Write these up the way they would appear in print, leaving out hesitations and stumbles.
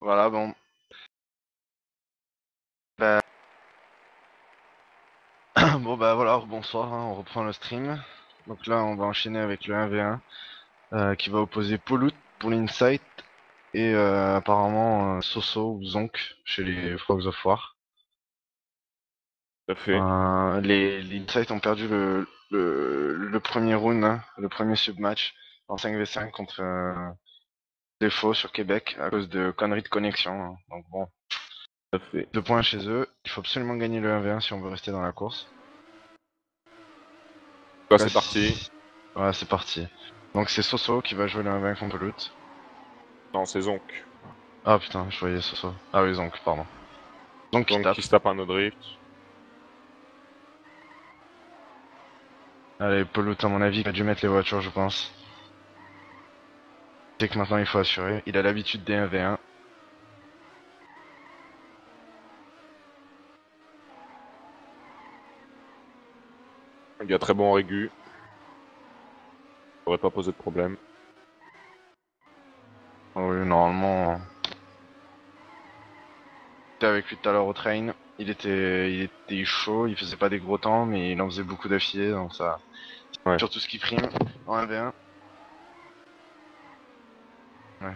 Voilà, bon. Bah... bon, bah voilà, bonsoir, hein, on reprend le stream. Donc là, on va enchaîner avec le 1v1 qui va opposer Pollux pour l'Insight et apparemment Soso ou Zonk chez les Frogs of War. Tout à fait. Les Insight ont perdu le premier round, hein, le premier submatch en 5v5 contre les faux sur Québec à cause de conneries de connexion, hein. Donc bon, Tout à fait. 2 points chez eux. Il faut absolument gagner le 1v1 si on veut rester dans la course. Bah, Là, c'est parti. voilà, c'est parti. Donc c'est Soso qui va jouer le 1v1 contre Pollux. Non, c'est Zonk. Ah putain, je voyais Soso. Ah oui, Zonk, pardon. Zonk qui Zonk tape. qui se tape un no drift. Allez, Pollux, à mon avis, il a dû mettre les voitures, je pense. C'est que maintenant il faut assurer. Il a l'habitude des 1v1. Il y a très bon régu. Ça aurait pas posé de problème. Oh oui, normalement. J'étais avec lui tout à l'heure au train. Il était chaud, il faisait pas des gros temps, mais il en faisait beaucoup d'affilée, donc ça. Ouais. Surtout ce qui prime en 1v1. Ouais.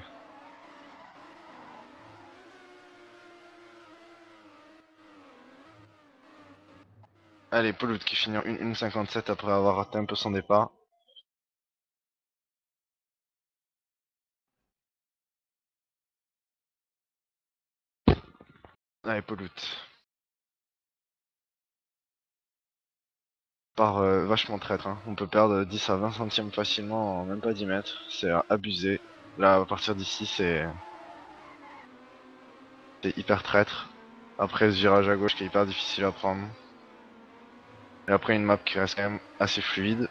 Allez, Pollux qui finit en 1-1-57 après avoir raté un peu son départ. Allez, Pollux. Part vachement traître, hein. On peut perdre 10 à 20 centièmes facilement en même pas 10 mètres. C'est abusé. Là, à partir d'ici, c'est hyper traître. Après, ce virage à gauche qui est hyper difficile à prendre. Et après, une map qui reste quand même assez fluide.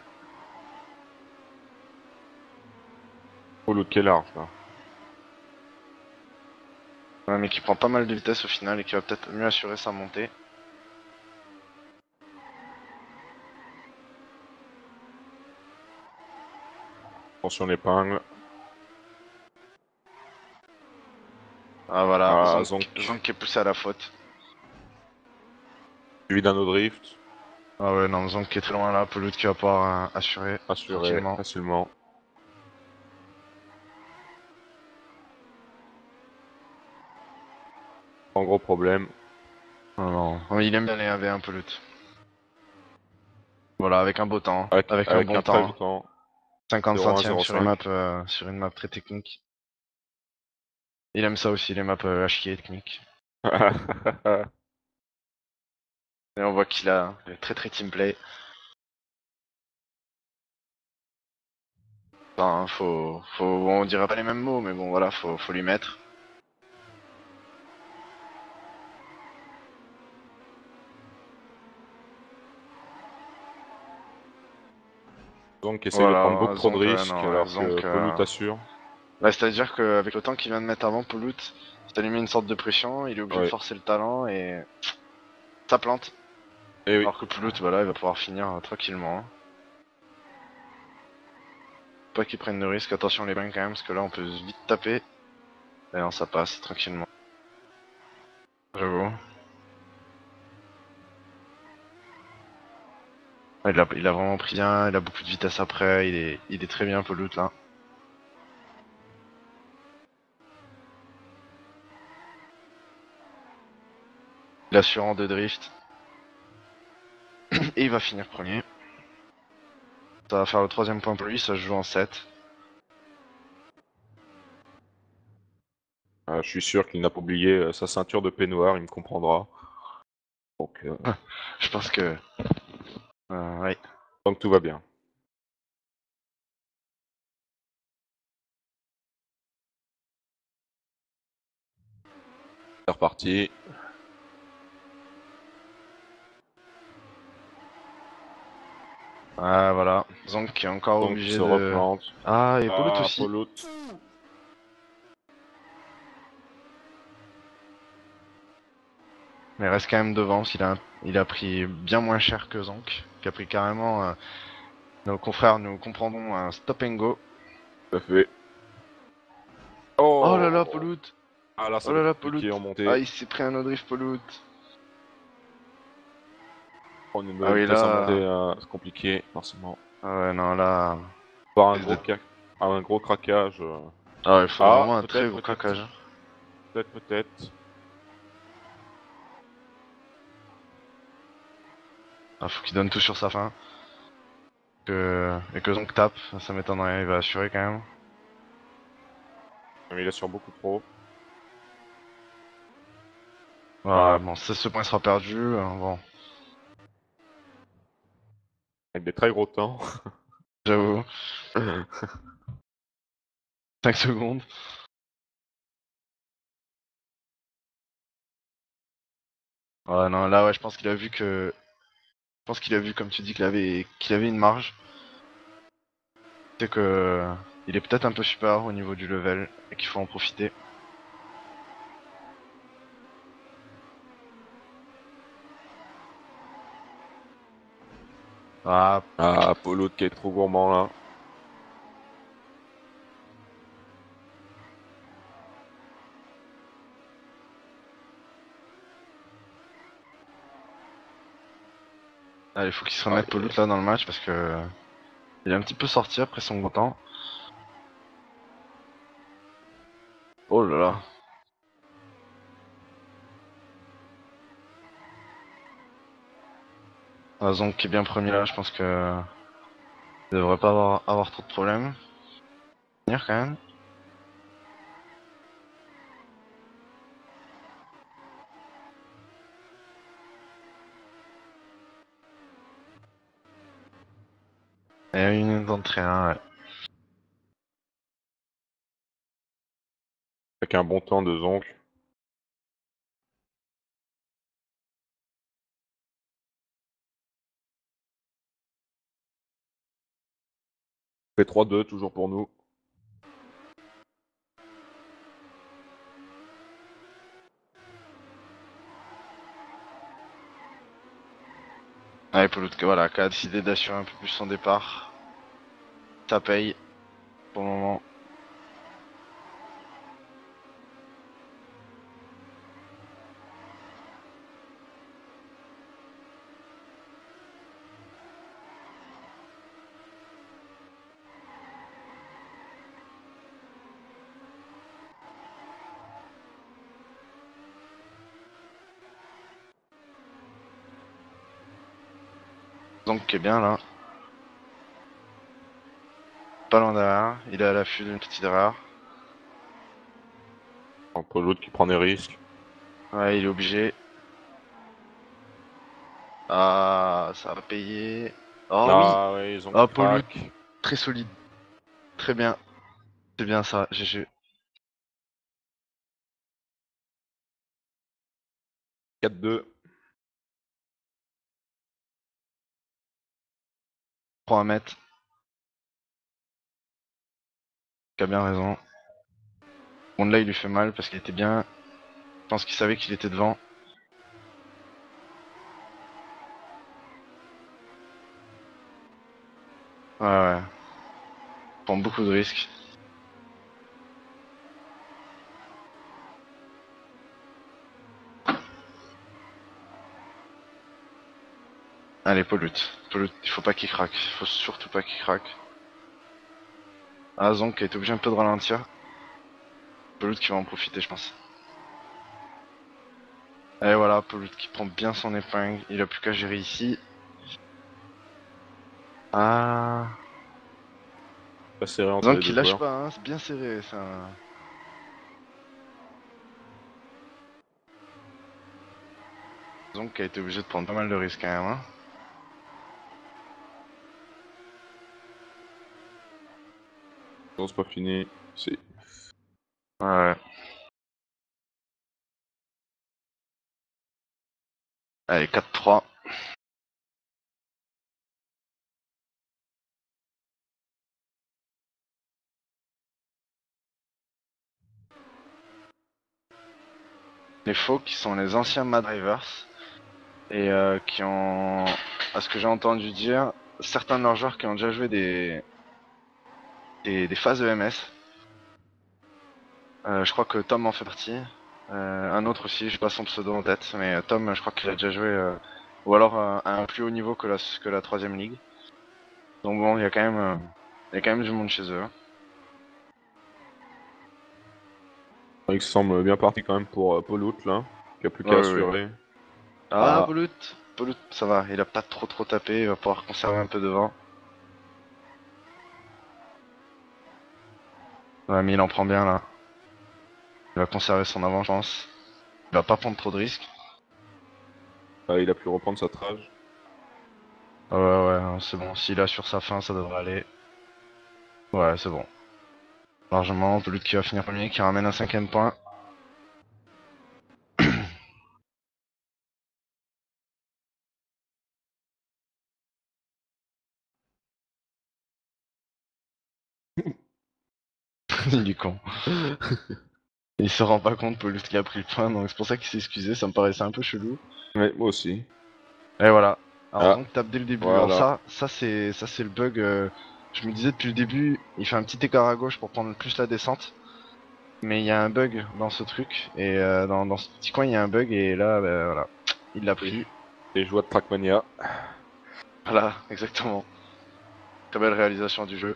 Oh, l'autre qui est large, là. Ouais, mais qui prend pas mal de vitesse au final et qui va peut-être mieux assurer sa montée. Attention l'épingle. Ah voilà, Ah, Zonk, Zonk. Zonk qui est poussé à la faute. Suivi d'un no drift. Ah ouais, non, Zonk qui est très loin là. Peloute qui va pouvoir assurer Assuré tranquillement. facilement. Sans gros problème. Non, non. Ouais, il aime bien les 1v1 Peloute. Voilà, avec un beau temps, Avec, avec un avec bon un très bon temps. temps. 50 centièmes sur 0,1-0,5. sur une map très technique. Il aime ça aussi, les maps à chier techniques. Et on voit qu'il a très très teamplay. Enfin, on dirait pas les mêmes mots, mais bon voilà, faut lui mettre. Zonk essaye de prendre Voilà, beaucoup trop de Zonk, risques non, ouais, alors que Zonk. Pollux assure. Bah, c'est-à-dire qu'avec le temps qu'il vient de mettre avant, Pollux, ça lui met une sorte de pression, il est obligé de Ouais. forcer le talent et ça plante. Et oui. Alors que Pollux, voilà, il va pouvoir finir tranquillement. Pas qu'il prenne de risque, attention les bains quand même, parce que là on peut vite taper. Et non, ça passe tranquillement. J'avoue. Ouais, il a vraiment pris bien, il a beaucoup de vitesse après, il est très bien Pollux là. Il assure en 2 drift. Et il va finir premier. Ça va faire le 3ème point pour lui, ça se joue en 7. Je suis sûr qu'il n'a pas oublié sa ceinture de peignoir, il me comprendra. Donc, Je pense que... ouais. donc tout va bien. C'est reparti. Ah voilà, Zonk qui est encore Donc il obligé se de... replante. Ah, et Pollux Ah, aussi. Pollux. Mais il reste quand même devant, parce il a pris bien moins cher que Zonk, qui a pris carrément... nos confrères, nous comprendrons un stop and go. Tout à fait. Oh là là, Oh! Pollux! Ah là, ça Oh va là être là, compliqué Poulout. en montée. Ah, il s'est pris un no drift, Poulout. Prendre une Ah bonne oui, place à monter, là... c'est compliqué, forcément. Ah ouais, non, là... Par risque de- un gros craquage. Ah, il faut Ah, vraiment un très peut-être, gros peut-être. craquage. Peut-être, peut-être. Ah, faut qu'il donne tout sur sa fin. Et que Zonk tape, ça m'étonnerait, il va assurer quand même. Mais il assure beaucoup trop. Ouais, Ah, bon, ce point sera perdu, bon, avec des très gros temps. j'avoue. 5 secondes. Ouais, non, là, ouais, je pense qu'il a vu que... Je pense qu'il a vu, comme tu dis, qu'il avait une marge. C'est que... Il est peut-être un peu supérieur au niveau du level, et qu'il faut en profiter. Ah, Ah, Polo qui est trop gourmand là. allez, faut qu'il se Ah, remette Pollute là dans le match, parce que... Il est un petit peu sorti après son gros temps. Oh là là. Ah, Zonk qui est bien premier là, je pense que... Il devrait pas avoir trop de problèmes. Venir quand même. Et une d'entrée, hein, ouais. avec un bon temps de Zonk. Fait 3-2 toujours pour nous. Allez, Pollute, voilà, qui a décidé d'assurer un peu plus son départ. Ça paye, pour le moment. Donc qui est bien là. Pas loin derrière. Il est à l'affût d'une petite erreur. Un Polo qui prend des risques. Ouais, il est obligé. Ah, ça va payer. Oh oui. Ah ouais, Zonk Oh, Pollute, craque. très solide. Très bien. C'est bien ça, GG. 4-2. 3 à mettre. Qui a bien raison. Bon, là, il lui fait mal parce qu'il était bien. Je pense qu'il savait qu'il était devant. Ouais, ouais. Il prend beaucoup de risques. Allez, Pollute. Pollute, il faut pas qu'il craque. Il faut surtout pas qu'il craque. Ah, Zonk a été obligé un peu de ralentir. Pollute qui va en profiter, je pense. Et voilà, Pollute qui prend bien son épingle. Il a plus qu'à gérer ici. Ah. Pas serré entre les Zonk il deux lâche joueurs. pas, hein. C'est bien serré, ça. Zonk a été obligé de prendre pas mal de risques quand même, hein. Non, c'est pas fini. C'est Ouais. Allez, 4-3. Les faux qui sont les anciens Mad Drivers. Et qui ont, à ce que j'ai entendu dire, certains de leurs joueurs qui ont déjà joué des phases EMS. Je crois que Tom en fait partie. Un autre aussi, j'ai pas son pseudo en tête, mais Tom, je crois qu'il a déjà joué, ou alors à un plus haut niveau que la troisième ligue. Donc bon, il y a quand même du monde chez eux. Il semble bien parti quand même pour Paulout là, qui a plus Ouais, qu'à ouais, ouais. assurer. Ah, Ah, Polut, ça va, il a pas trop tapé, il va pouvoir conserver un peu devant. Ouais, mais il en prend bien là. Il va conserver son avant, je pense. Il va pas prendre trop de risques. il a pu reprendre sa trage. Ouais, ouais, hein, c'est bon. S'il assure sa fin, ça devrait aller. Ouais, c'est bon. Largement, Polut qui va finir premier, qui ramène un cinquième point. Il est con. Il se rend pas compte, Polut qui a pris le point, donc c'est pour ça qu'il s'est excusé, ça me paraissait un peu chelou. Ouais, moi aussi. Et voilà. Alors Ah, donc tape dès le début. Alors voilà. ça c'est le bug. Je me disais depuis le début, il fait un petit écart à gauche pour prendre plus la descente. Mais il y a un bug dans ce truc et dans ce petit coin il y a un bug et là bah, voilà, il l'a Les, pris. les joies de Trackmania. Voilà, exactement. Très belle réalisation du jeu.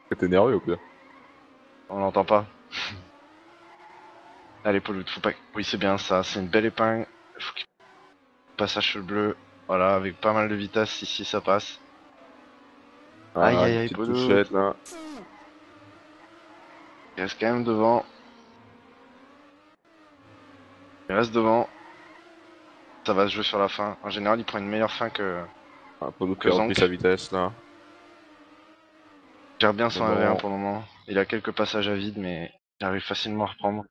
T'es énervé ou quoi? On l'entend pas. Allez Paul, faut pas. Oui c'est bien ça, c'est une belle épingle. Faut qu'il passage sur le bleu. Voilà, avec pas mal de vitesse ici ça passe. Aïe Ah, aïe une aïe petite Paulo. touchette là. Il reste quand même devant. Il reste devant. Ça va se jouer sur la fin. En général il prend une meilleure fin Ah, Paulout qui que a repris sa Zonk. vitesse là. Gère bien Mais son 1v1 bon. pour le moment. Il a quelques passages à vide, mais il arrive facilement à reprendre.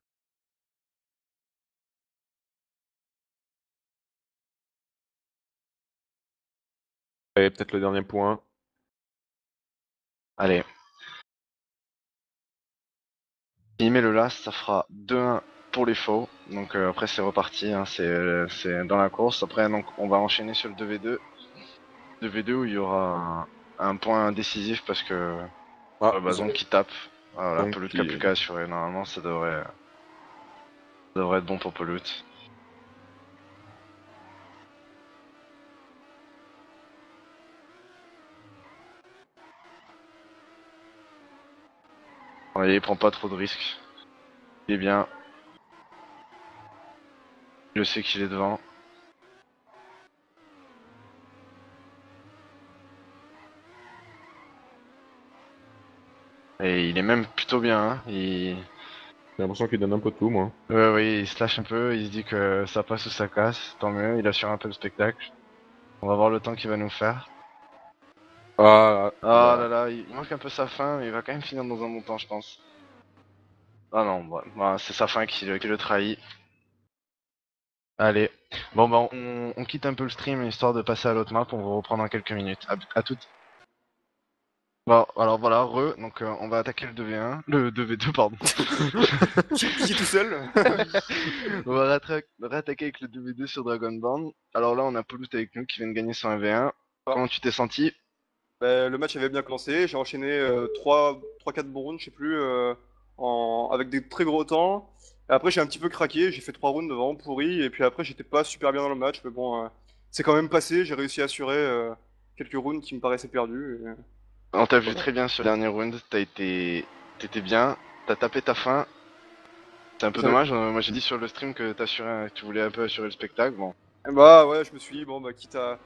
Et peut-être le dernier point. Allez. S'il met le last, ça fera 2-1 pour les faux. Donc après c'est reparti, hein, c'est dans la course. Après donc on va enchaîner sur le 2v2. 2v2 où il y aura un point décisif parce que Ah, Zonk qui tape. Voilà, donc Pelout qui a plus qui... qu'à assurer. Normalement ça devrait être bon pour Pelout. Vous voyez, il prend pas trop de risques. Il est bien. Je sais qu'il est devant. Et il est même plutôt bien. Hein. J'ai l'impression qu'il donne un peu tout, moi. Ouais, oui, il se lâche un peu, il se dit que ça passe ou ça casse, tant mieux, il assure un peu le spectacle. On va voir le temps qu'il va nous faire. Ah, Ah là bah, là, il manque un peu sa fin, mais il va quand même finir dans un bon temps, je pense. Ah non, bah, c'est sa fin qui le trahit. Allez. Bon, bah, on quitte un peu le stream histoire de passer à l'autre map, on va reprendre dans quelques minutes. À toutes. Bon, alors voilà, donc on va attaquer le 2v1, le 2v2, pardon. Qui est tout seul. On va réattaquer avec le 2v2 sur Dragonborn. Alors là, on a Paulus avec nous qui vient de gagner son 1v1. Ah. Comment tu t'es senti? Bah, le match avait bien commencé, j'ai enchaîné 3-4 bons rounds, je sais plus, avec des très gros temps. Et après j'ai un petit peu craqué, j'ai fait 3 rounds vraiment pourris, et puis après j'étais pas super bien dans le match, mais bon, c'est quand même passé, j'ai réussi à assurer quelques rounds qui me paraissaient perdus. Et On t'a vu voilà. très bien sur le dernier round, t'étais bien, t'as tapé ta fin. C'est un peu J'avais- dommage, moi j'ai dit sur le stream que tu voulais un peu assurer le spectacle, bon. Bah ouais, je me suis dit, bon, bah quitte à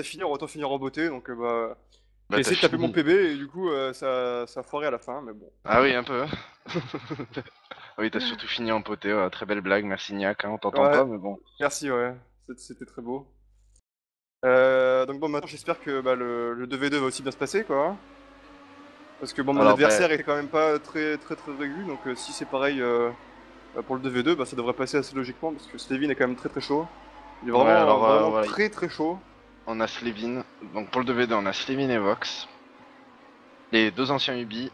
finir, autant finir en beauté, donc bah, j'ai Bah t'as essayé de taper mon fini. PB, et du coup ça a foiré à la fin, mais bon. Ah oui, un peu. Oui, t'as surtout fini en poté, ouais, très belle blague, merci Niak, hein, on t'entend Ouais, pas, mais bon. merci, ouais, c'était très beau. Donc bon, maintenant j'espère que bah, le 2v2 va aussi bien se passer, quoi. Parce que bon, mon Alors bah, adversaire est quand même pas très régu, donc si c'est pareil pour le 2v2, bah, ça devrait passer assez logiquement, parce que Slevin est quand même très chaud. Il est ouais, alors vraiment voilà, très chaud. on a Slevin, donc pour le 2v2 on a Slevin et Vox, les deux anciens Ubi,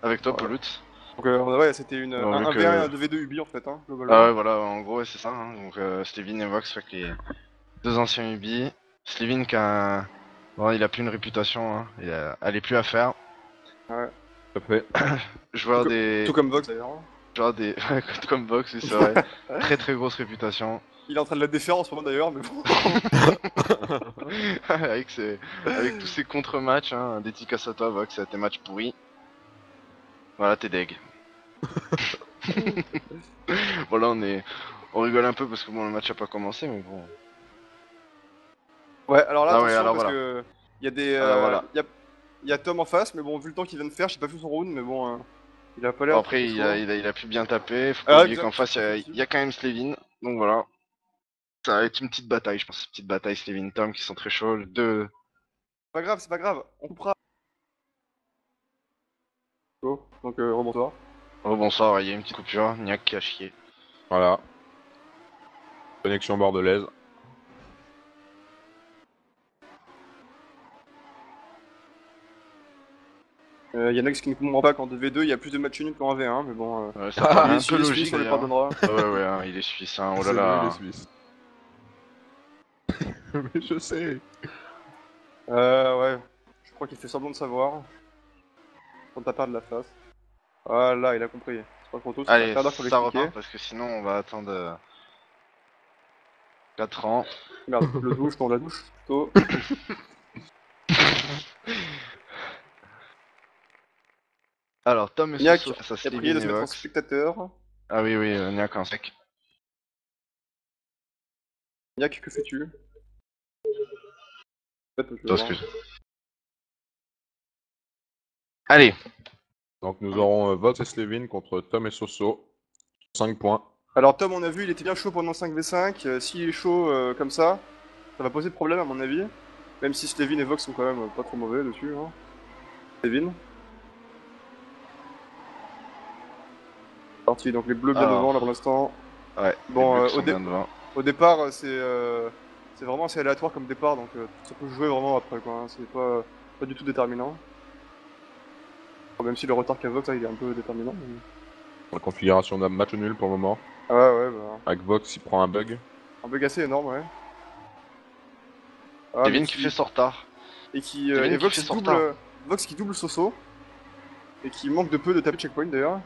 avec toi Voilà. Pollux. Donc ouais, c'était Bon, un vu 1v1 et que... un 2v2 Ubi en fait, hein, Ah globalement. ouais, voilà, en gros ouais, c'est ça, hein. Donc Slevin et Vox, fait que les deux anciens Ubi. Slevin qui a bon, il a plus une réputation, hein. Elle est plus à faire. Ouais. Tout à fait. Joueur Tout des... comme Vox d'ailleurs. Joueur des... comme Box, oui, c'est vrai. Très très grosse réputation. Il est en train de la défaire en ce moment d'ailleurs, mais bon. Avec tous ces contre-matchs, hein. Dédicace à toi, Vox, à tes matchs pourris. Voilà, t'es deg. Bon, là, on rigole un peu parce que bon, le match a pas commencé, mais bon. Ouais, alors là, Ah ouais, attention, alors parce voilà. que il y a des, Alors voilà. il y a Tom en face, mais bon, vu le temps qu'il vient de faire, j'ai pas vu son round, mais bon, il a pas Bon, l'air après, très chaud. il a pu bien taper. Faut pas Ah, oublier qu'en exact, face, il effectivement. y a quand même Slevin. Donc voilà. Ça va être une petite bataille, je pense. Petite bataille Slevin-Tom qui sont très chauds. Deux. C'est pas grave, on coupera. Oh, donc, rebonsoir. Oh, bonsoir, ouais, il y a une petite coupure. Niak qui a chié. Voilà. Connexion bordelaise. Yannex qui ne comprend pas qu'en 2v2, il y a plus de matchs nuls qu'en 1v1, mais bon, Ouais, ça paraît un peu il est logique suisse, on lui d'ailleurs. pardonnera. Ouais, ouais, hein, il est suisse, hein. Oh là C'est lui, les là. Suisses. Mais je sais. Ouais, je crois qu'il fait semblant de savoir. Quand t'as peur de la face. Voilà, il a compris. C'est pas trop tôt, c'est un Allez, quart d'heure pour ça l'expliquer. repart parce que sinon on va attendre 4 ans. Merde, le douche, non, la douche, plutôt. Alors, Tom et Niak Soso face à qui a prié de Slevin se et mettre en Vox. spectateur. Ah oui, oui, Niak en sec. Niak, que fais-tu? Je vais Toi, voir. excuse. Allez, Donc nous aurons Vox et Slevin contre Tom et Soso. 5 points. Alors Tom, on a vu, il était bien chaud pendant 5v5. S'il est chaud comme ça va poser problème à mon avis. Même si Slevin et Vox sont quand même pas trop mauvais dessus. Hein. Slevin. Parti, donc les bleus bien alors, devant là pour l'instant. ouais, Bon, les bleus qui sont bien devant. au départ, c'est vraiment assez aléatoire comme départ, donc ça peut jouer vraiment après quoi. Hein. C'est pas du tout déterminant. Bon, même si le retard qu'a Vox, il est un peu déterminant. Mais... La configuration d'un match nul pour le moment. Ah ouais, bah. Avec Vox, il prend un bug. Un bug assez énorme, ouais. Ah, mais Slevin qui fait son retard. Et qui Slevin et qui fait son retard. Vox qui double Soso. Et qui manque de peu de taper checkpoint d'ailleurs.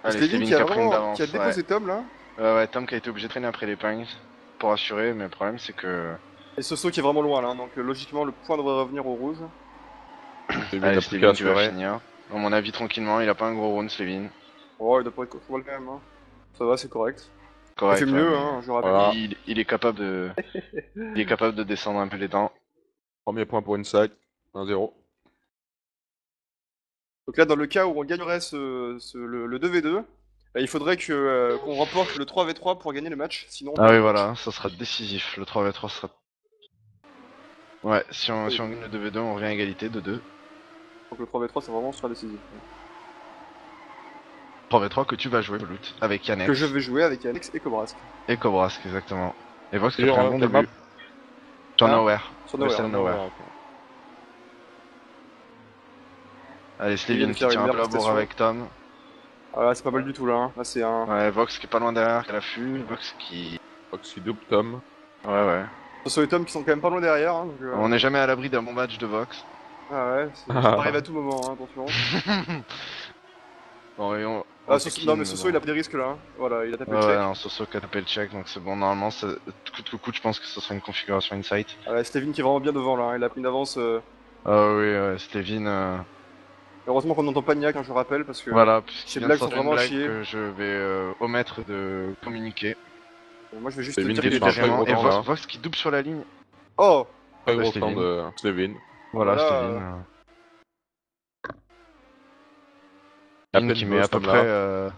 Allez, Slevin Slevin qui qui a a pris une vraiment qui a d'avance, ouais. déposé Tom là. Ouais, Tom qui a été obligé de traîner après l'épingle pour assurer, mais le problème c'est que... Et Soso qui est vraiment loin là, donc logiquement le point devrait revenir au rouge. Slevin Allez, n'a plus qu'à Slevin qui va assurer. finir. À mon avis, tranquillement, il a pas un gros round, Slevin. Oh, il doit pas être trop mal quand même. Hein. Ça va, c'est correct. Il Correct, fait ouais, mieux, mais hein, je rappelle. Voilà. il est capable de... il est capable de descendre un peu les temps. Premier point pour Inside. 1-0. Donc là, dans le cas où on gagnerait le 2v2, il faudrait qu'on remporte le 3v3 pour gagner le match, sinon on Ah perd oui, le match. voilà, ça sera décisif. Le 3v3 sera... Ouais, si on gagne le 2v2, on revient à égalité de 2. Donc le 3v3, c'est vraiment super décisif. 3v3 que tu vas jouer, Loot, avec Yannex. Que je vais jouer avec Alex et Cobrask. Et Cobrask, exactement. Et Vox qui a Sur, pris un bon quelle map début. Sur Hein Nowhere. Sur Western Nowhere. Nowhere. Allez, Il Slevin vient de qui faire tient une un peu la meilleure bourre prestation. avec Tom. Ah là, c'est pas mal du tout là. Hein. Là, c'est un. Ouais, Vox qui est pas loin derrière, qui a l'affût. Vox qui... Vox qui double Tom. Ouais, ouais. Ce sont les Tom qui sont quand même pas loin derrière. Hein, donc, On n'est jamais à l'abri d'un bon match de Vox. Ah ouais, ça peut arriver à tout moment, hein, attention. Bon, et on... Ah, on non, mais taquine, Soso il a pris des risques là. Hein. Voilà, il a tapé Ouais, le check. ouais, non, Soso qui a tapé le check, donc c'est bon. Normalement, coûte que coûte, je pense que ce sera une configuration Insight. Ah ouais, Slevin qui est vraiment bien devant là. Hein. Il a pris une avance. Ah oui, ouais, Slevin... Heureusement qu'on n'entend pas Niak, hein, je rappelle, parce que Voilà, ces puisqu'il vient de blagues sont sortir une vraiment à blague chier. que je vais omettre de communiquer. Moi je vais juste Slevin dire qui est qu'il sur un est très gros Et temps Vox, là. Vox qui double sur la ligne. Oh Très Ouais, gros Slevin. temps de Slevin. Voilà, Voilà, Slevin. À Slevin peine qui met à boss, peu Tom, près... là.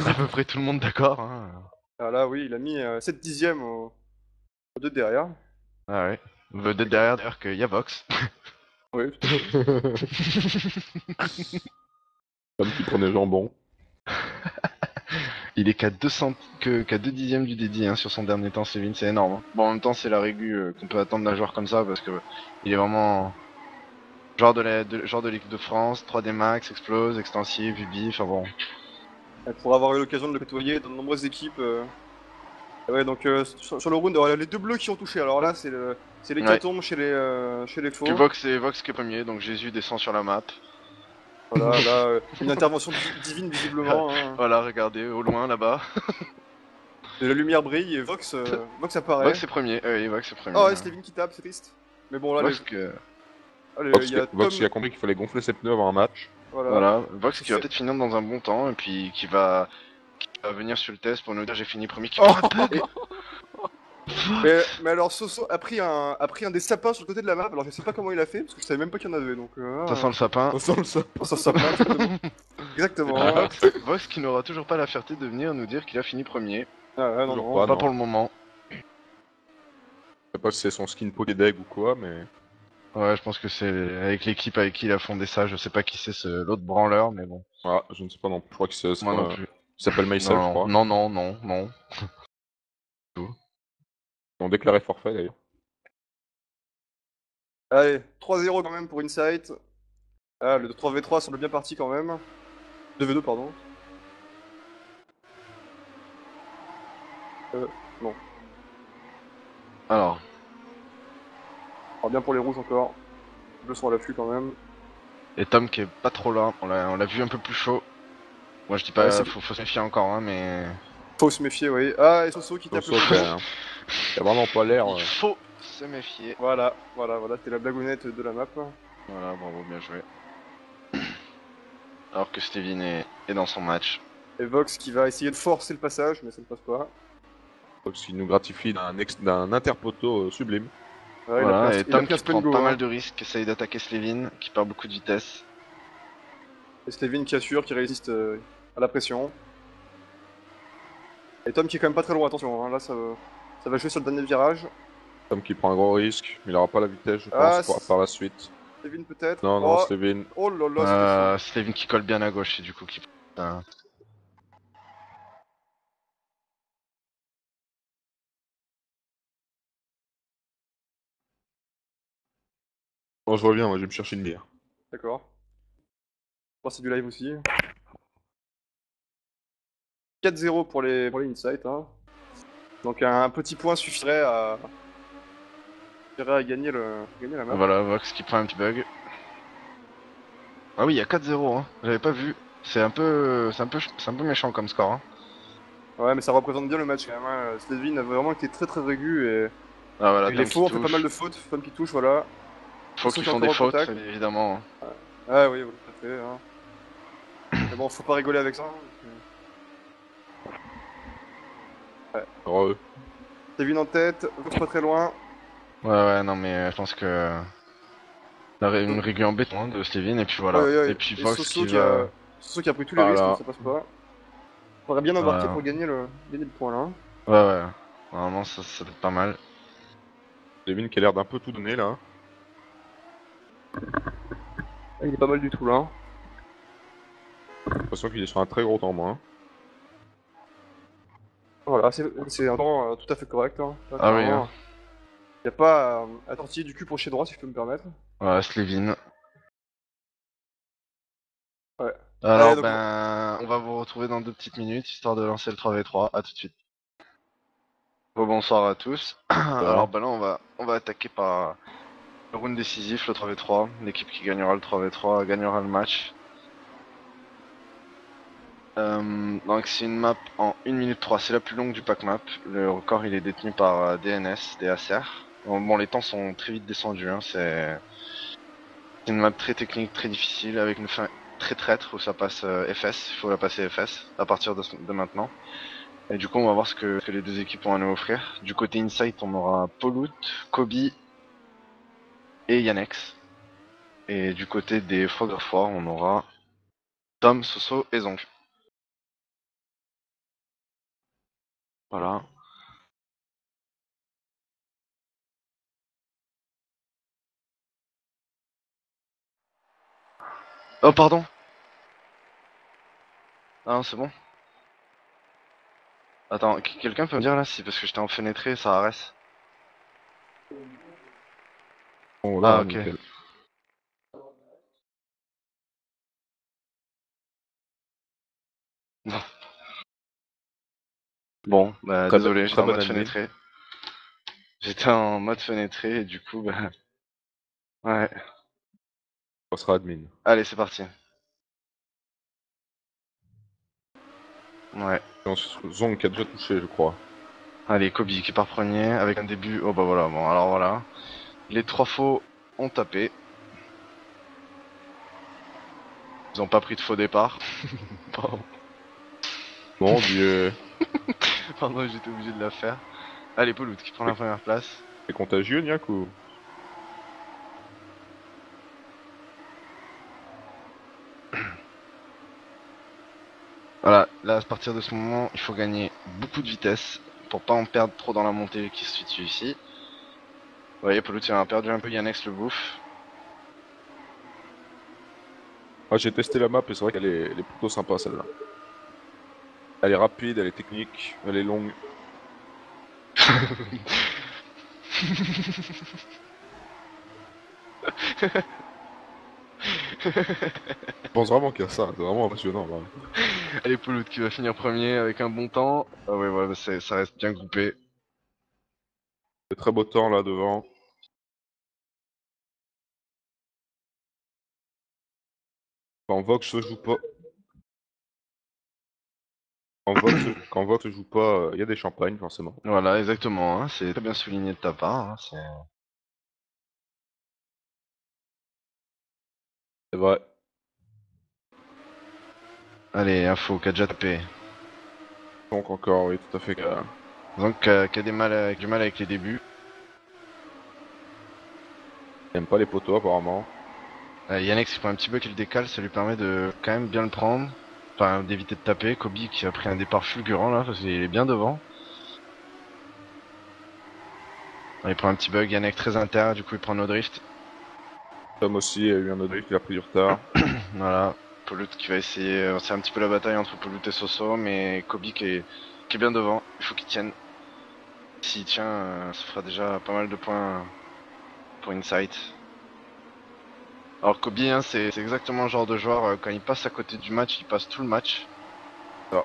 à peu près tout le monde d'accord, hein. Ah là oui, il a mis 7 dixièmes au 2 derrière. Ah ouais. Vedette derrière, d'ailleurs, qu'il y a Vox. Oui. Tom qui prenait jambon. Il est qu'à 2 dixièmes du dédié hein, sur son dernier temps, Slevin, c'est énorme. Hein. Bon, en même temps, c'est la régu qu'on peut attendre d'un joueur comme ça, parce que il est vraiment genre de l'équipe de France, 3D Max, Explose, Extensive, Ubi, enfin bon. Pour avoir eu l'occasion de le côtoyer dans de nombreuses équipes, Ouais, donc sur le round, les deux bleus qui ont touché. Alors là, c'est Ouais. l'hécatombe chez les Que faux. Vox qui est premier, donc Jésus descend sur la map. Voilà, là, une intervention divine visiblement, hein. Voilà, regardez, au loin là-bas. Et la lumière brille et Vox apparaît. Vox est premier, oui, Vox est premier. Oh, ouais, Slevin qui tape, c'est triste. Mais bon, là, Vox que... il y a Vox, il Tom, a compris qu'il fallait gonfler ses pneux avant un match. voilà. Voilà, Vox Il qui va fait... peut-être finir dans un bon temps, et puis qui va venir sur le test pour nous dire j'ai fini premier, qui Oh prend un bug. Et, mais alors, Soso a pris un des sapins sur le côté de la map. Alors, je sais pas comment il a fait, parce que je savais même pas qu'il y en avait. Donc, Ça sent le sapin. On sent le ça. oh, ça sapin, exactement. Et puis Exactement. Vox qui n'aura toujours pas la fierté de venir nous dire qu'il a fini premier. Ah, ouais, non, Toujours non. pas, Pas non. pour le moment. Je sais pas si c'est son skin Pokédex ou quoi, mais... Ouais, je pense que c'est avec l'équipe avec qui il a fondé ça, je sais pas qui c'est l'autre branleur, mais bon. Ah, je ne sais pas non plus. Je crois que c'est... Moi non plus. Il s'appelle Myself, je Non, crois. non, non, non, non. Tout. Ils ont déclaré forfait, d'ailleurs. Allez, 3-0 quand même pour Insight. Ah, le 3v3 semble bien parti quand même. 2v2, pardon. Non. Alors, Alors, bien pour les rouges encore. Les bleus sont à l'affût quand même. et Tom qui est pas trop là, on l'a vu un peu plus chaud. Moi je dis Ouais, pas, faut se méfier encore, hein, mais... faut se méfier, oui. Ah, et Soso qui tape le Soso, faux. qui a vraiment pas l'air... Il faut se méfier. Voilà, c'était la blagounette de la map. Voilà, bravo, bien joué. Alors que Stevin est dans son match. Et Vox qui va essayer de forcer le passage, mais ça ne passe pas. Vox qui nous gratifie d'un interpoteau sublime. Ouais, Voilà, et il a Tom pris un qui spin prend go, pas hein. mal de risques, essaye d'attaquer Slevin, qui perd beaucoup de vitesse. Et Slevin qui assure, qui résiste à la pression. Et Tom qui est quand même pas très loin, attention, hein. Là ça va jouer sur le dernier virage. Tom qui prend un gros risque, mais il aura pas la vitesse, je Ah, pense, par la suite. Slevin peut-être. Non, non, Oh, Slevin. oh là là, c'était chaud. Slevin qui colle bien à gauche, et du coup qui... Bon, je reviens, moi, je vais me chercher une bière. D'accord. Bon, c'est du live aussi. 4-0 pour les Insights, hein. Donc un petit point suffirait à gagner la map. Voilà, Vox qui prend un petit bug. Ah oui, il y a 4-0, hein. J'avais pas vu. C'est un peu méchant comme score, hein. Ouais, mais ça représente bien le match quand même, hein. Slevin a vraiment été très très aigu Ah voilà, et les Tom qui faux ont fait pas mal touche. de fautes. Tom qui touche, voilà. Faut Soso qu'ils qui est font encore des au fautes, contact. évidemment. Ah oui, tout à fait, hein. Mais bon, faut pas rigoler avec ça, hein, Ouais. Heureux. Slevin en tête, Vox pas très loin. Ouais, non, mais je pense que... Une rigueur en béton hein, de Stevin, et puis Ouais, voilà. ouais, Et ouais. puis Et Vox qui va... Soso qui a pris tous les risques, mais Voilà. ça passe pas. Faudrait bien embarquer Voilà. pour gagner le point là, hein. Ouais. Normalement, ça doit être pas mal. Slevin qui a l'air d'un peu tout donner, là. Ah, il est pas mal du tout là, hein. J'ai l'impression qu'il est sur un très gros temps, moi. Hein. Voilà, c'est un temps tout à fait correct, hein. Là, Ah oui, clairement, hein. y a pas à tortiller du cul pour chez droit si je peux me permettre. Voilà, Slevin. Ouais. Alors, Allez, donc, on va vous retrouver dans 2 petites minutes, histoire de lancer le 3v3. À tout de suite. Bonsoir à tous. Alors, là, on va attaquer par le round décisif, le 3v3. L'équipe qui gagnera le 3v3 gagnera le match. Donc, c'est une map en 1 minute 3. C'est la plus longue du pack map. Le record, il est détenu par DNS, DACR. Bon, les temps sont très vite descendus. Hein. C'est une map très technique, très difficile, avec une fin très traître où ça passe FS. Il faut la passer FS à partir de maintenant. Et du coup, on va voir ce que les deux équipes ont à nous offrir. Du côté Insight, on aura Polut, Kobe et Yannex. Et du côté des Frog of War, on aura Tom, Soso et Zonk. Voilà. Oh, pardon. Ah, c'est bon. Attends, quelqu'un peut me dire là si parce que j'étais en fenêtré, ça arrête. Bon, Ah, là, ok. nickel. Non. Bon, bah Très désolé, j'étais en bonne mode année. fenêtré. J'étais en mode fenêtré et du coup, bah... Ouais. On sera admin. Allez, c'est parti. Ouais. Zong qui a déjà touché, je crois. Allez, Kobe qui part premier avec un début... Oh bah voilà, bon alors voilà. Les 3 faux ont tapé. Ils ont pas pris de faux départ. Pardon. Mon dieu. Pardon, j'étais obligé de la faire. Allez, Poulout qui prend la première place. C'est contagieux, Niak, ou... Voilà, là à partir de ce moment, il faut gagner beaucoup de vitesse pour pas en perdre trop dans la montée qui se situe ici. Vous voyez, Poulout il a perdu un peu Yannex le bouffe. Ah, j'ai testé la map et c'est vrai elle est plutôt sympa, celle-là. Elle est rapide, elle est technique, elle est longue. Je pense vraiment qu'il y a ça, c'est vraiment impressionnant. Là. Allez, Poulout qui va finir premier avec un bon temps. Ah ouais, ouais, ça reste bien groupé. C'est très beau temps là devant. Quand Vox se joue pas. Quand Vox se joue pas, il y a des champagnes forcément. Voilà, exactement, hein, c'est très bien souligné de ta part. Hein, C'est vrai. allez, info, qui a déjà tapé. Donc encore, oui, tout à fait. Donc, qui a du mal avec les débuts. Il aime pas les poteaux apparemment. Yannex qui prend un petit bug qui le décale, ça lui permet de quand même bien le prendre. Enfin, d'éviter de taper. Kobe qui a pris un départ fulgurant là, parce qu'il est bien devant. Il prend un petit bug, Yannex très inter, du coup il prend no drift. Tom aussi a eu un autre qui a pris du retard. Voilà, Poulout qui va essayer, c'est un petit peu la bataille entre Poulout et Soso, mais Kobe qui est bien devant, il faut qu'il tienne. S'il tient, ça fera déjà pas mal de points pour Insight. Alors Kobe, hein, c'est exactement le genre de joueur, quand il passe à côté du match, il passe tout le match. Ça.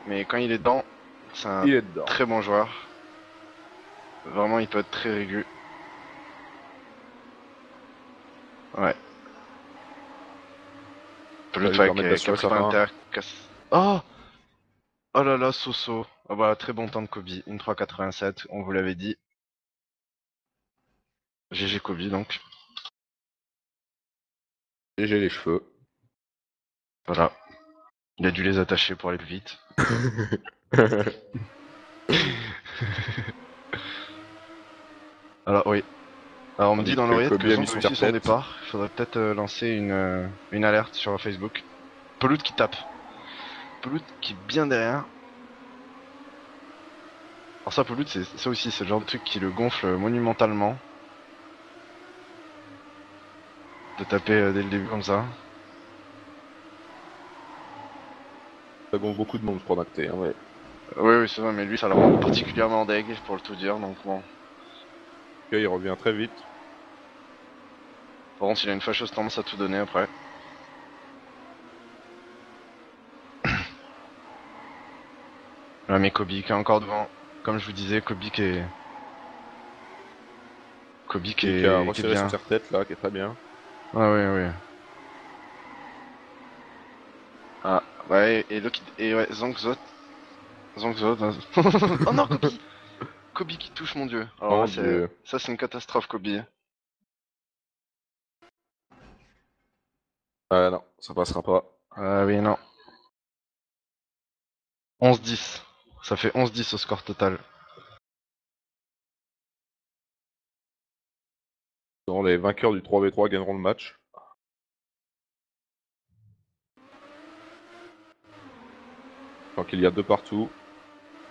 Mais quand il est dedans, c'est un Il est dedans. très bon joueur. Vraiment, il peut être très régulier. Ouais. Poulout lui avec permettre qui a d'assurer pris sa par fin. l'intérieur, casse. Oh! Oh là là, Soso. Ah bah, très bon temps de Kobe. Une 3,87, on vous l'avait dit. GG Kobe donc. Et j'ai les cheveux. Voilà. Il a dû les attacher pour aller plus vite. Alors oui. Alors on me dit Tandis dans que l'oreillette Kobe que a Zonk mis a son réussi son tête. départ. Il faudrait peut-être lancer une alerte sur Facebook. Poulout qui tape. Poulout qui est bien derrière. Alors ça, Poulout, c'est ça aussi, c'est le genre de truc qui le gonfle monumentalement. De taper dès le début comme ça. Ça gonfle beaucoup de monde, je crois, d'acté. Hein, ouais. Oui, oui, c'est vrai, mais lui, ça le rend particulièrement deg, pour le tout dire, donc bon. Ok, il revient très vite. Par contre, il a une fâcheuse tendance à tout donner après. Ouais, mais Kobe qui est encore devant. Comme je vous disais, Kobe Et qui a qui est resserré son bien. serre-tête là, qui est très bien. Ah oui, oui. Ah, ouais, et ouais, Zongzot. Zongzot. Oh non, Kobe! Kobe qui touche, mon dieu. Alors là, Mon dieu. ça, c'est une catastrophe, Kobe. Ah non, ça passera pas. Ah oui, non. 11-10. Ça fait 11-10 au score total. Donc, les vainqueurs du 3v3 gagneront le match. Donc il y a 2 partout.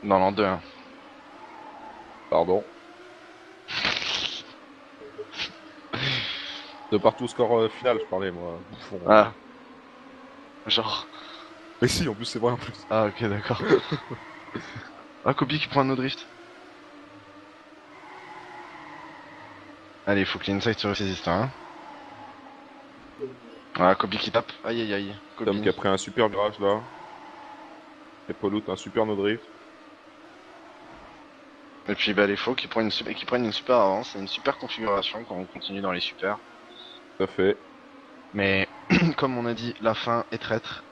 Non, non, 2-1. Pardon. 2 partout score final, je parlais moi. Bouffon. Ah, genre. Mais si, en plus c'est vrai en plus. Ah, ok, d'accord. Ah, Kobe qui prend un no drift. Allez, il faut que l'Insight se ressaisisse, hein. Ah, Kobe qui tape. Aïe, aïe, aïe. Kobe. Tom qui a pris un super virage là. Et Poulout un super no drift. Et puis bah, les faux qui prennent une super avance, c'est une super configuration quand on continue dans les super. Tout à fait. Mais comme on a dit, la fin est traître.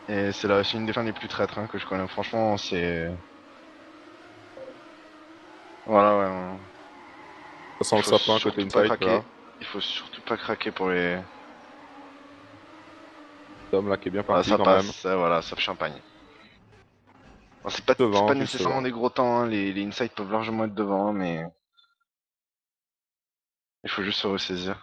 Et c'est une des fins les plus traîtres que je connais. Franchement, c'est... Voilà, ouais. Ça sent Il le faut sapin côté surtout pas inside, craquer. là. Il faut surtout pas craquer pour les... Tom là qui est bien Voilà, parti ça quand même. passe, voilà, ça fait champagne. Bon, c'est Devant, pas juste nécessairement devant. des gros temps, les insides peuvent largement être devant, mais il faut juste se ressaisir.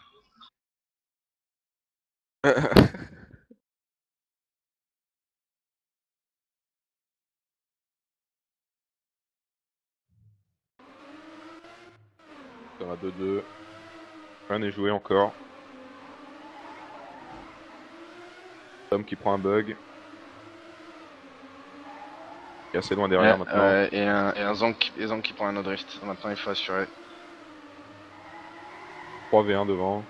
Ça va 2-2. Rien n'est joué encore. Tom qui prend un bug. Il est assez loin derrière maintenant. Et un Zonk qui prend un autre drift. Maintenant, il faut assurer. 3v1 devant.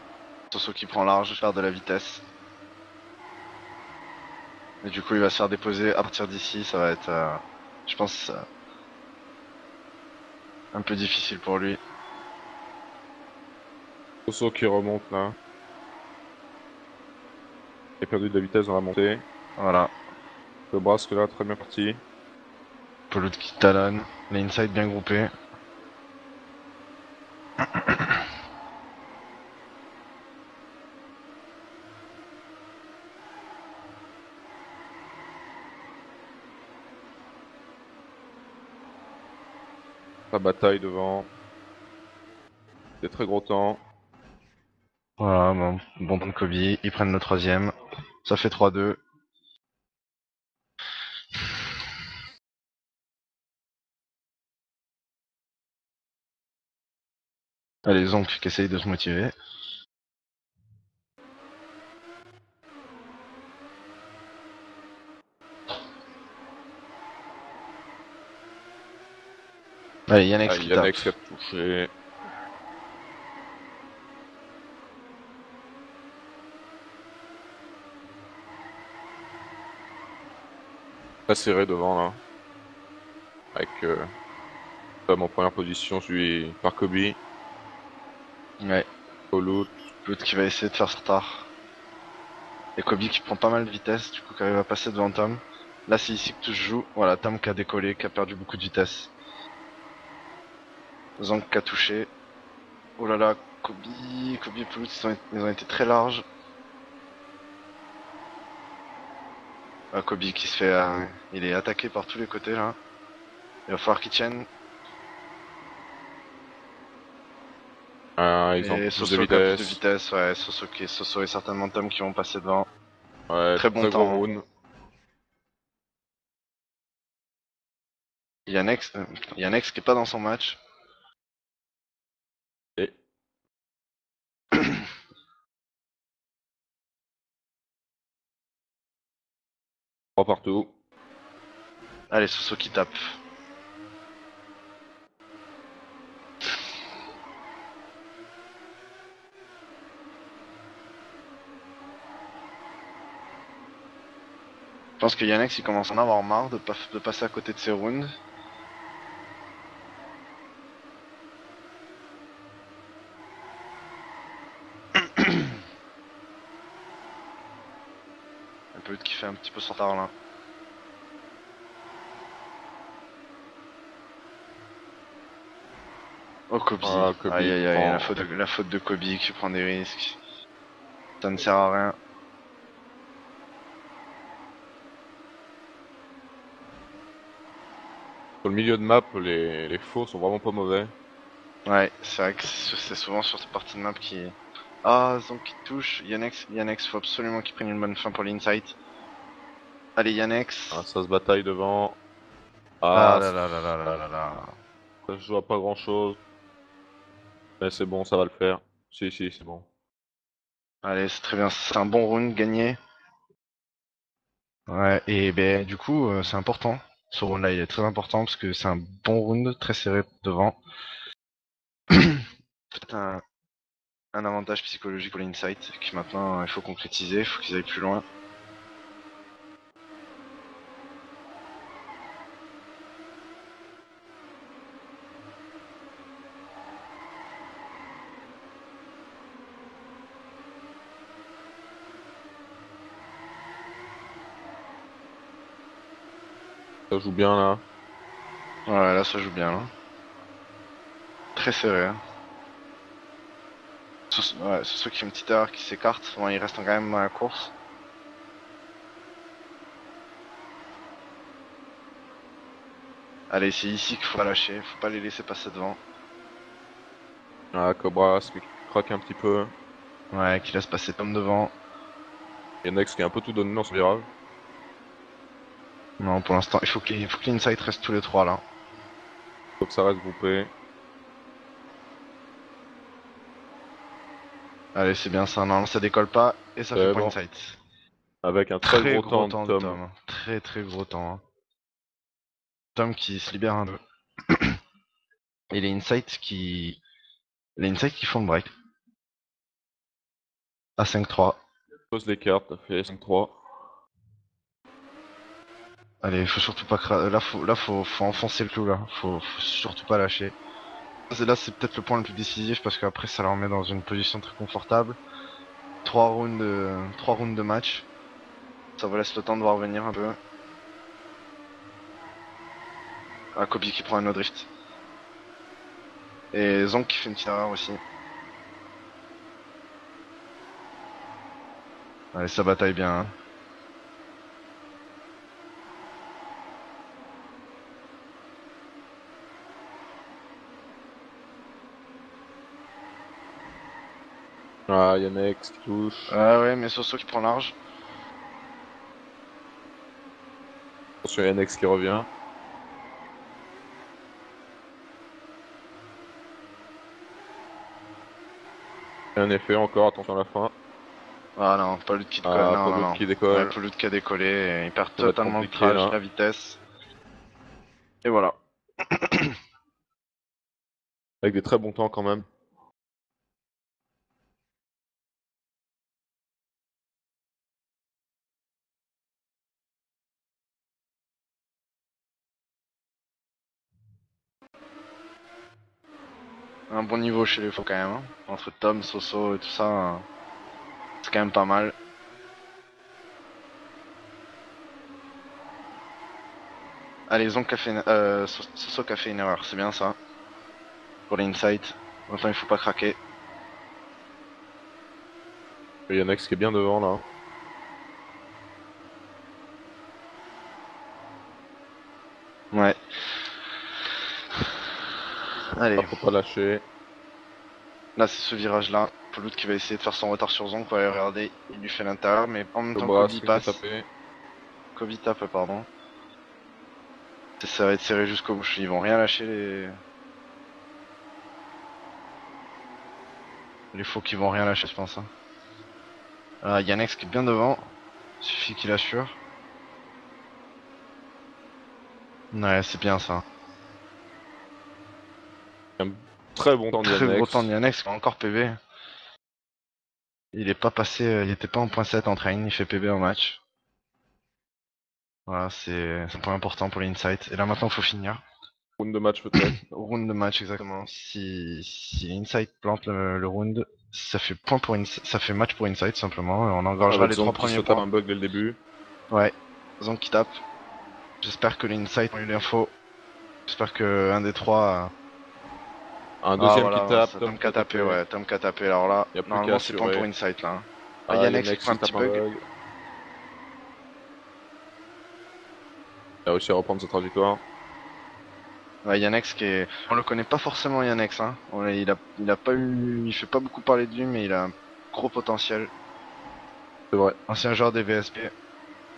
Soso qui prend large, perd de la vitesse. Et du coup, il va se faire déposer à partir d'ici. Ça va être, je pense, un peu difficile pour lui. Osso qui remonte là. Il a perdu de la vitesse dans la montée. Voilà. Le Brasque là, très bien parti. Pollot qui talonne. Les inside bien groupés. La bataille devant. Des très gros temps. Voilà, bon temps de Kobe. Ils prennent le troisième. Ça fait 3-2. Allez, Zonk qui essaye de se motiver. Allez, Yannex Ah, qui tape. Yannex qui a touché. Très serré devant là. Avec Tom en première position, suivi par Kobe. Ouais. Pollot. L'autre qui va essayer de faire retard. Et Kobe qui prend pas mal de vitesse, du coup qui arrive à passer devant Tom. Là c'est ici que tout se joue. Voilà, Tom qui a décollé, qui a perdu beaucoup de vitesse. Zank qui a touché. Oh là là, Kobe et Poulout ils ont été très larges. Ah, Kobe qui se fait... il est attaqué par tous les côtés là. Il va falloir qu'il tienne. Ils ont un Et peu plus de Soso qui a plus de vitesse. vitesse, ouais, Soso et certainement Tom qui vont passer devant. Ouais, Très bon très gros temps. round. Yannex qui est pas dans son match. Et 3 partout. Allez, Soso qui tape. Je pense que Yannex il commence à en avoir marre de passer à côté de ses rounds. Un peu qui fait un petit peu son retard là. Oh Kobe. Ah, Kobe Aïe aïe qui aïe, prend. la faute de Kobe qui prend des risques. Ça ne sert à rien. Sur le milieu de map, les faux sont vraiment pas mauvais. Ouais, c'est vrai que c'est souvent sur cette partie de map qui... Ah, Zonk qui touche. Yannex, faut absolument qu'il prenne une bonne fin pour l'insight. Allez, Ah, Yannex. ça se bataille devant. Ah Ah, là là là là là là là. ça se joue à pas grand chose. Mais c'est bon, ça va le faire. Si, si, c'est bon. Allez, c'est très bien. C'est un bon round gagné. Ouais, et ben du coup, c'est important. Ce round-là, il est très important parce que c'est un bon round, très serré devant. Peut-être un avantage psychologique pour l'insight, que maintenant il faut concrétiser, il faut qu'ils aillent plus loin. Ça joue bien là. Ouais, là ça joue bien. Là. Très serré. Hein. Ouais, c'est ceux qui font une petite erreur qui s'écartent. Bon, ils restent quand même dans la course. Allez, c'est ici qu'il faut lâcher. Faut pas les laisser passer devant. Ah, Cobra, ce qui craque un petit peu. Ouais, qui laisse passer Tom devant. Yannex qui a un peu tout donné dans ce virage. Non, pour l'instant, il faut que l'Insight reste tous les trois là. Faut que ça reste groupé. Allez, c'est bien ça. Non, ça décolle pas. Et ça fait C'est point bon. Insight. Avec un très Très gros gros temps de temps de Tom. Tom. Très très gros temps. Hein. Tom qui se libère un peu. Et les Insights qui font le break. À 5-3. Pose les cartes, ça fait 5-3. Allez, faut surtout pas faut enfoncer le clou là. Faut surtout pas lâcher. Là, c'est peut-être le point le plus décisif parce qu'après, ça leur met dans une position très confortable. 3 rounds de match. Ça vous laisse le temps de voir venir un peu. Ah, Kobe qui prend un autre drift. Et Zonk qui fait une petite erreur aussi. Allez, ça bataille bien. Hein. Ah, Yannex qui touche. Ah ouais, mais Soso qui prend large. Attention, Yannex qui revient. Et un effet encore, attention à la fin. Ah non, Palut qui décolle. Ah, Non, non, Paul non. qui Ouais, décolle. Palut qui a décollé. Et il perd Ça va être totalement le compliqué trash, là. la vitesse. Et voilà. Avec des très bons temps quand même. Un bon niveau chez les faux quand même. Hein. Entre Tom, Soso et tout ça, c'est quand même pas mal. Allez, Zonk a fait Soso qui a fait une erreur, c'est bien ça. Pour l'insight. Maintenant, il faut pas craquer. Et Yannex qui est bien devant là. Ouais. Allez, Ah, faut pas lâcher. là c'est ce virage-là. Poulout qui va essayer de faire son retard sur Zonk. Ouais, regardez, il lui fait l'intérieur, mais en même temps Cobra, Kobe ce qui fait passe. taper. Kobe tape, pardon. Ça va être serré jusqu'au bout. Ils vont rien lâcher les faux qui vont rien lâcher, je pense. Hein. Yannex qui est bien devant. Suffit qu'il assure. Ouais, c'est bien ça. Un très bon temps de Très gros temps de Yannex. Yannex, encore PB. Il est pas passé, il était pas en point 7 en train, il fait PB au match. Voilà, c'est un point important pour l'insight. Et là maintenant, faut finir. Round de match peut-être. Round de match exactement. Si l'insight plante le round, ça fait ça fait match pour insight simplement. Et on engagera Avec les 3 Zonk qui premiers se tape points. un bug dès le début. Ouais, Zonk qui tape. J'espère que l'insight a eu l'info. J'espère que un des trois. Un Ah deuxième qui voilà, tape, c'est Tom Tom qui qui a a tapé, tapé. ouais, Tom qui a tapé. Alors là, Y a plus qu'à normalement c'est point pour assurer. insight là. Hein. Ah, Ah, Yannex qui Yannex prend qui un se petit tape un bug. bug. Il a réussi à reprendre sa trajectoire. Ouais, Yannex qui est. On le connaît pas forcément Yannex, hein. Il a pas eu. Il fait pas beaucoup parler de lui, mais il a un gros potentiel. C'est vrai. Ancien joueur des VSP.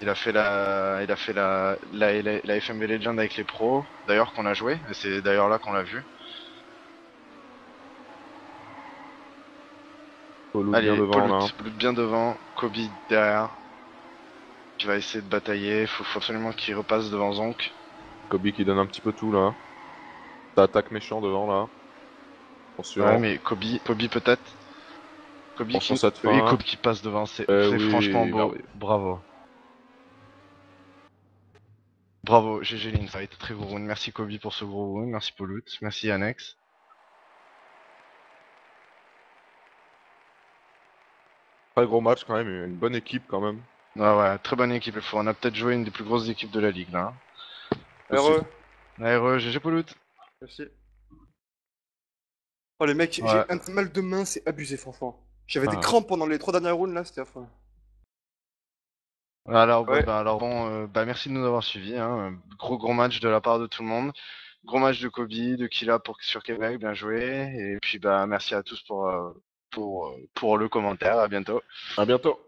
Il a fait la FMV Legend avec les pros. D'ailleurs qu'on a joué. Et c'est d'ailleurs là qu'on l'a vu. Paulout bien Allez, devant là. Pollux bien devant. Kobe derrière. Qui va essayer de batailler. Faut absolument qu'il repasse devant Zonk. Kobe qui donne un petit peu tout là. Ça attaque méchant devant là. Ouais, Attention. mais Kobe peut-être. Attention cette Et fin. Kobe qui passe devant. Eh C'est franchement oui, beau. merveilleux. Bravo. Bravo, GG l'Insight, très gros round. Merci Kobe pour ce gros round, merci Pollux, merci Annex. Très gros match quand même, une bonne équipe quand même. Ouais, ouais, très bonne équipe, on a peut-être joué une des plus grosses équipes de la ligue là. Hein. RE, RE, GG Poulout. merci. Oh les mecs, Ouais. j'ai un mal de main, c'est abusé franchement. J'avais des Ah. crampes pendant les 3 dernières rounds là, c'était affreux. Alors, Ouais. merci de nous avoir suivis. Hein. Gros match de la part de tout le monde. Gros match de Kobe, de Killa sur Québec, bien joué. Et puis merci à tous pour le commentaire. À bientôt. À bientôt.